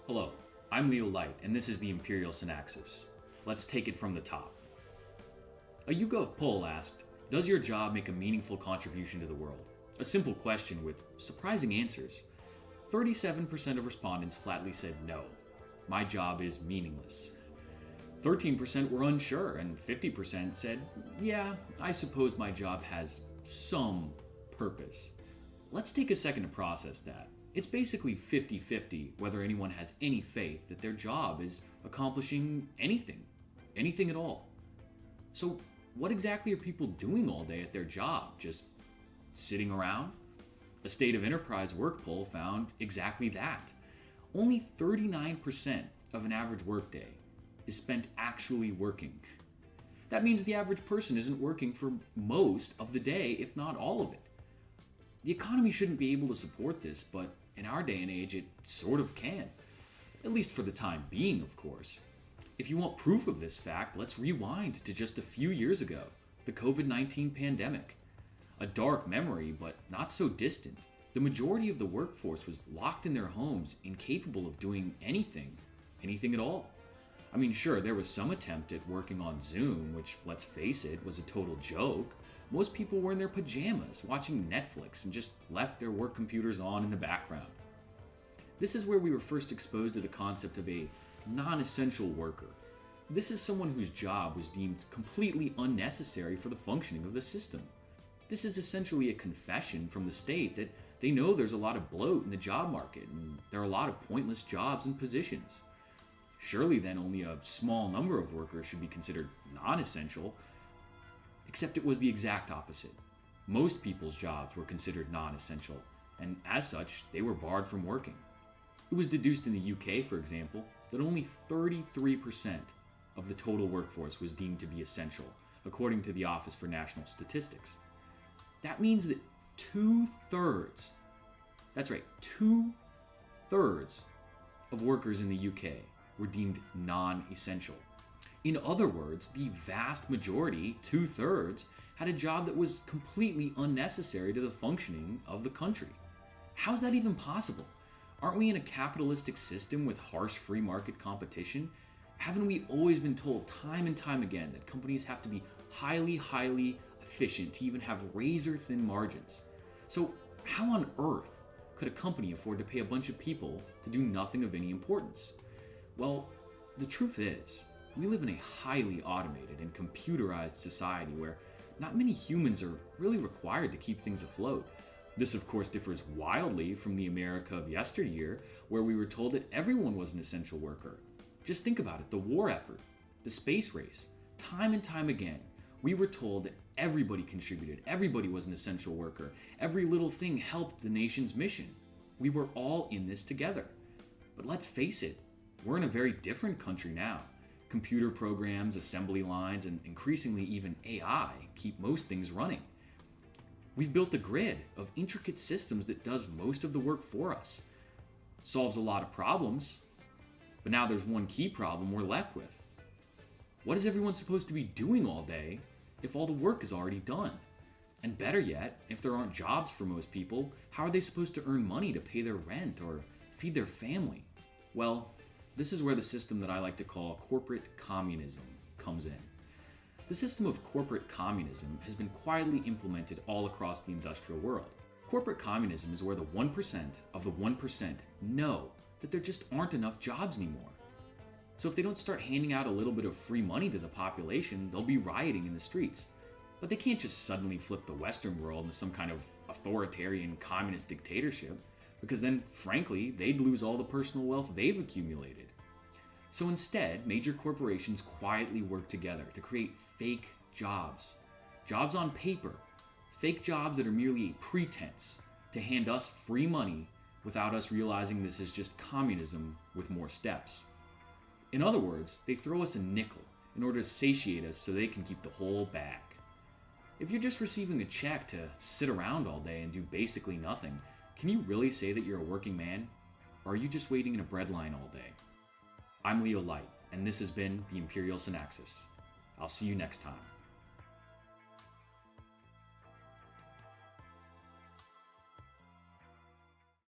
Hello, I'm Leo Light, and this is the Imperial Synaxis. Let's take it from the top. A YouGov poll asked, does your job make a meaningful contribution to the world? A simple question with surprising answers. 37% of respondents flatly said no. My job is meaningless. 13% were unsure, and 50% said, yeah, I suppose my job has some purpose. Let's take a second to process that. It's basically 50-50 whether anyone has any faith that their job is accomplishing anything at all. So what exactly are people doing all day at their job? Just sitting around? A State of Enterprise work poll found exactly that. Only 39% of an average workday is spent actually working. That means the average person isn't working for most of the day, if not all of it. The economy shouldn't be able to support this, but in our day and age, it sort of can. At least for the time being, of course. If you want proof of this fact, let's rewind to just a few years ago, the COVID-19 pandemic. A dark memory, but not so distant. The majority of the workforce was locked in their homes, incapable of doing anything at all. I mean, sure, there was some attempt at working on Zoom, which, let's face it, was a total joke. Most people were in their pajamas, watching Netflix, and just left their work computers on in the background. This is where we were first exposed to the concept of a non-essential worker. This is someone whose job was deemed completely unnecessary for the functioning of the system. This is essentially a confession from the state that they know there's a lot of bloat in the job market, and there are a lot of pointless jobs and positions. Surely then only a small number of workers should be considered non-essential, except it was the exact opposite. Most people's jobs were considered non-essential, and as such, they were barred from working. It was deduced in the UK, for example, that only 33% of the total workforce was deemed to be essential, according to the Office for National Statistics. That means that two-thirds of workers in the UK were deemed non-essential. In other words, the vast majority, two-thirds, had a job that was completely unnecessary to the functioning of the country. How's that even possible? Aren't we in a capitalistic system with harsh free market competition? Haven't we always been told time and time again that companies have to be highly efficient to even have razor-thin margins? So how on earth could a company afford to pay a bunch of people to do nothing of any importance? Well, the truth is, we live in a highly automated and computerized society where not many humans are really required to keep things afloat. This, of course, differs wildly from the America of yesteryear, where we were told that everyone was an essential worker. Just think about it, the war effort, the space race. Time and time again, we were told that everybody contributed, everybody was an essential worker, every little thing helped the nation's mission. We were all in this together. But let's face it, we're in a very different country now. Computer programs, assembly lines, and increasingly even AI keep most things running. We've built a grid of intricate systems that does most of the work for us. Solves a lot of problems, but now there's one key problem we're left with. What is everyone supposed to be doing all day if all the work is already done? And better yet, if there aren't jobs for most people, how are they supposed to earn money to pay their rent or feed their family? Well, this is where the system that I like to call corporate communism comes in. The system of corporate communism has been quietly implemented all across the industrial world. Corporate communism is where the 1% of the 1% know that there just aren't enough jobs anymore. So if they don't start handing out a little bit of free money to the population, they'll be rioting in the streets. But they can't just suddenly flip the Western world into some kind of authoritarian communist dictatorship, because then, frankly, they'd lose all the personal wealth they've accumulated. So instead, major corporations quietly work together to create fake jobs. Jobs on paper. Fake jobs that are merely a pretense to hand us free money without us realizing this is just communism with more steps. In other words, they throw us a nickel in order to satiate us so they can keep the whole bag. If you're just receiving a check to sit around all day and do basically nothing, can you really say that you're a working man? Or are you just waiting in a bread line all day? I'm Leo Light, and this has been the Imperial Synaxis. I'll see you next time.